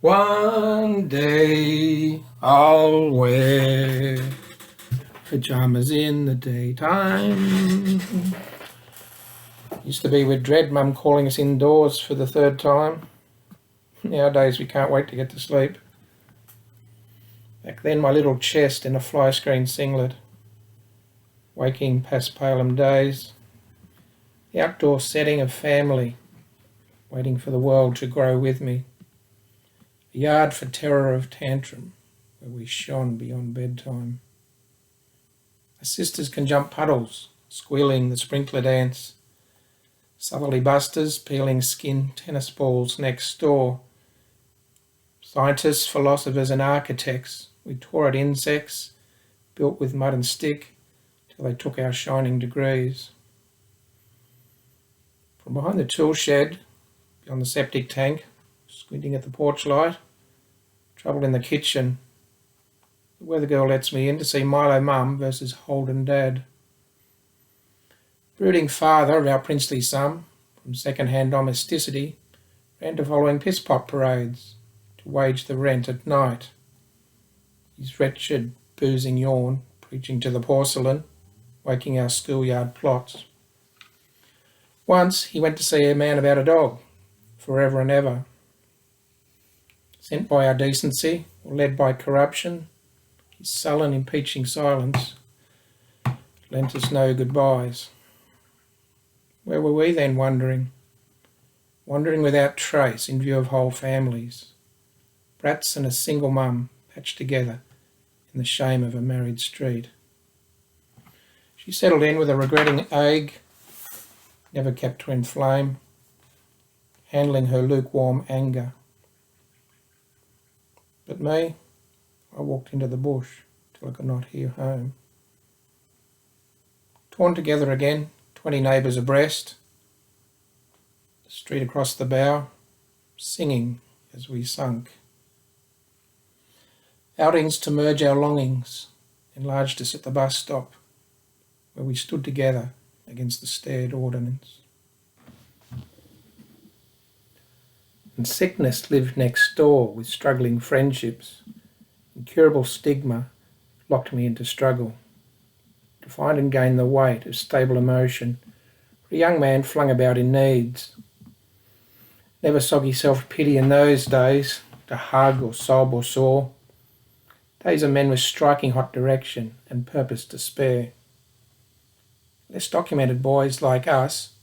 One day I'll wear pyjamas in the daytime. Used to be with dread, Mum calling us indoors for the third time. Nowadays we can't wait to get to sleep. Back then my little chest in a flyscreen singlet. Waking paspalum days. The outdoor setting of family. Waiting for the world to grow with me. A yard for terror of tantrum, where we shone beyond bedtime. Our sisters can jump puddles, squealing the sprinkler dance. Southerly busters peeling skin tennis balls next door. Scientists, philosophers and architects, we tore at insects, built with mud and stick, till they took our shining degrees. From behind the tool shed, beyond the septic tank, squinting at the porch light, trouble in the kitchen. The weather girl lets me in to see Milo Mum versus Holden Dad. Brooding father of our princely son, from second-hand domesticity, ran to following pisspot parades, to wage the rent at night. His wretched, boozing yawn, preaching to the porcelain, waking our schoolyard plots. Once he went to see a man about a dog, forever and ever. Sent by our decency, or led by corruption, his sullen, impeaching silence lent us no goodbyes. Where were we then wandering? Wandering without trace in view of whole families. Brats and a single mum patched together in the shame of a married street. She settled in with a regretting ague, never kept to inflame, handling her lukewarm anger. But me, I walked into the bush till I could not hear home. Torn together again, 20 neighbours abreast, the street across the bow, singing as we sunk. Outings to merge our longings enlarged us at the bus stop, where we stood together against the stared ordnance. And sickness lived next door with struggling friendships. Incurable stigma locked me into struggle, to find and gain the weight of stable emotion for a young man flung about in needs. Never soggy self-pity in those days, to hug or sob or saw. Days of men with striking hot direction and purpose to spare. Less documented boys like us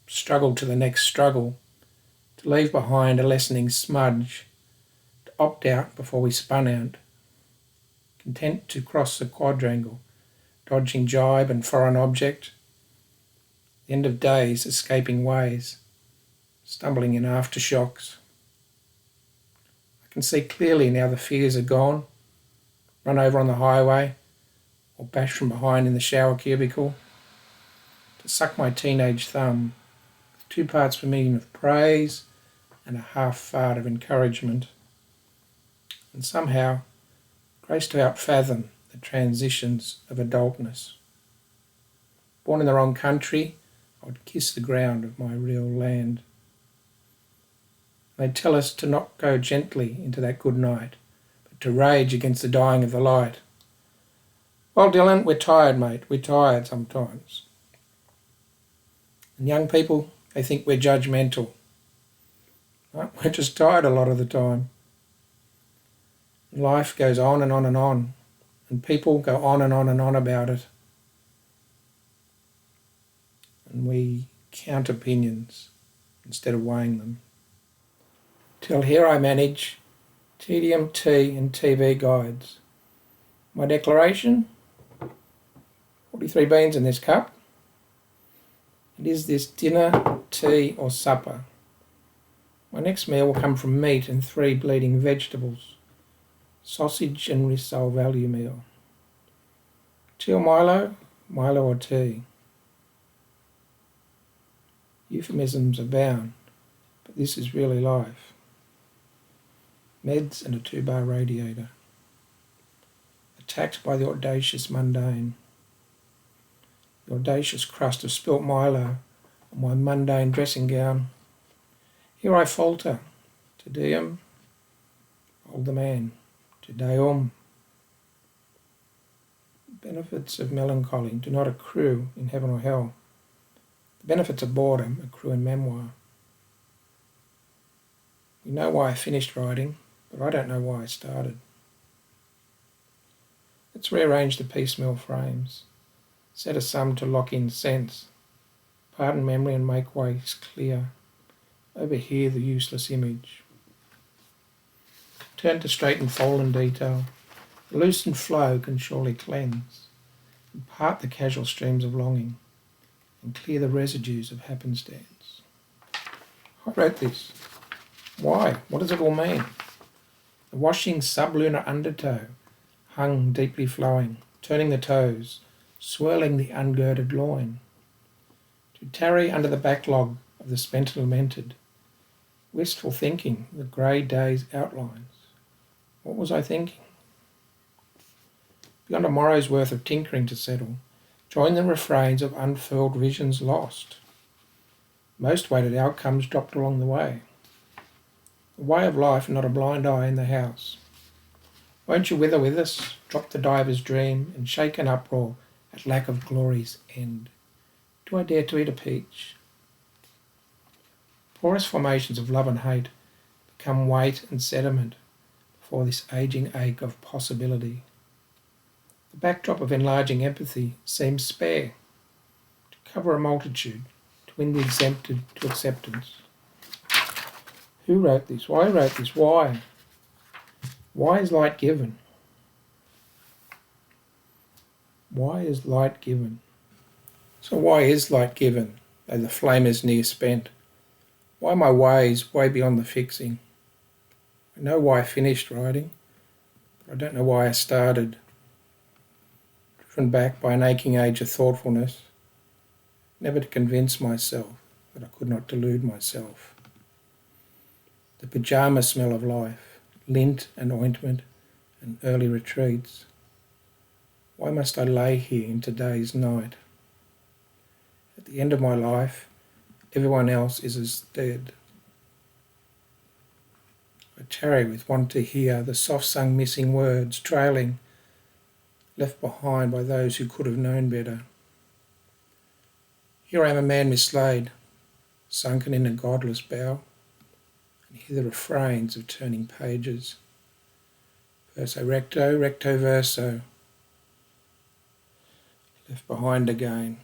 struggled to the next struggle, to leave behind a lessening smudge, to opt out before we spun out, content to cross the quadrangle, dodging jibe and foreign object, the end of days escaping ways, stumbling in aftershocks. I can see clearly now the fears are gone, run over on the highway, or bash from behind in the shower cubicle, to suck my teenage thumb, with 2 parts per million of praise and a half fart of encouragement, and somehow grace to outfathom the transitions of adultness. Born in the wrong country, I would kiss the ground of my real land. They'd tell us to not go gently into that good night, but to rage against the dying of the light. Well, Dylan, we're tired, mate. We're tired sometimes. And young people, they think we're judgmental. Right? We're just tired a lot of the time. Life goes on and on and on, and people go on and on and on about it. And we count opinions instead of weighing them. Till here I manage tedium, tea and TV guides. My declaration? 43 beans in this cup. And is this dinner, tea or supper? My next meal will come from meat and 3 bleeding vegetables. Sausage and rissole value meal. Tea or Milo? Milo or tea? Euphemisms abound, but this is really life. Meds and a 2-bar radiator. Attacked by the audacious mundane. The audacious crust of spilt Milo on my mundane dressing gown. Here I falter. Te Deum, Hold the man. Te benefits of melancholy do not accrue in heaven or hell. The benefits of boredom accrue in memoir. We know why I finished writing, but I don't know why I started. Let's rearrange the piecemeal frames. Set a sum to lock in sense. Pardon memory and make ways clear. Overhear the useless image. Turn to straighten fold and detail. The loosened flow can surely cleanse. And part the casual streams of longing and clear the residues of happenstance. I wrote this. Why? What does it all mean? The washing sublunar undertow hung deeply flowing, turning the toes, swirling the ungirded loin. To tarry under the backlog of the spent and lamented, wistful thinking, the grey day's outlines. What was I thinking? Beyond a morrow's worth of tinkering to settle, join the refrains of unfurled visions lost. Most weighted outcomes dropped along the way. The way of life, not a blind eye in the house. Won't you wither with us, drop the diver's dream, and shake an uproar at lack of glory's end? Do I dare to eat a peach? Porous formations of love and hate become weight and sediment before this ageing ache of possibility. The backdrop of enlarging empathy seems spare, to cover a multitude, to win the exempted to acceptance. Who wrote this? Why wrote this? Why? Why is light given? Why is light given? So why is light given, though the flame is near spent? Why my ways way beyond the fixing? I know why I finished writing, but I don't know why I started. Driven back by an aching age of thoughtfulness, never to convince myself that I could not delude myself. The pyjama smell of life, lint and ointment and early retreats. Why must I lay here in today's night? At the end of my life, everyone else is as dead. I tarry with want to hear the soft-sung missing words trailing, left behind by those who could have known better. Here I am a man mislaid, sunken in a godless bow, and hear the refrains of turning pages. Verso recto, recto verso, left behind again.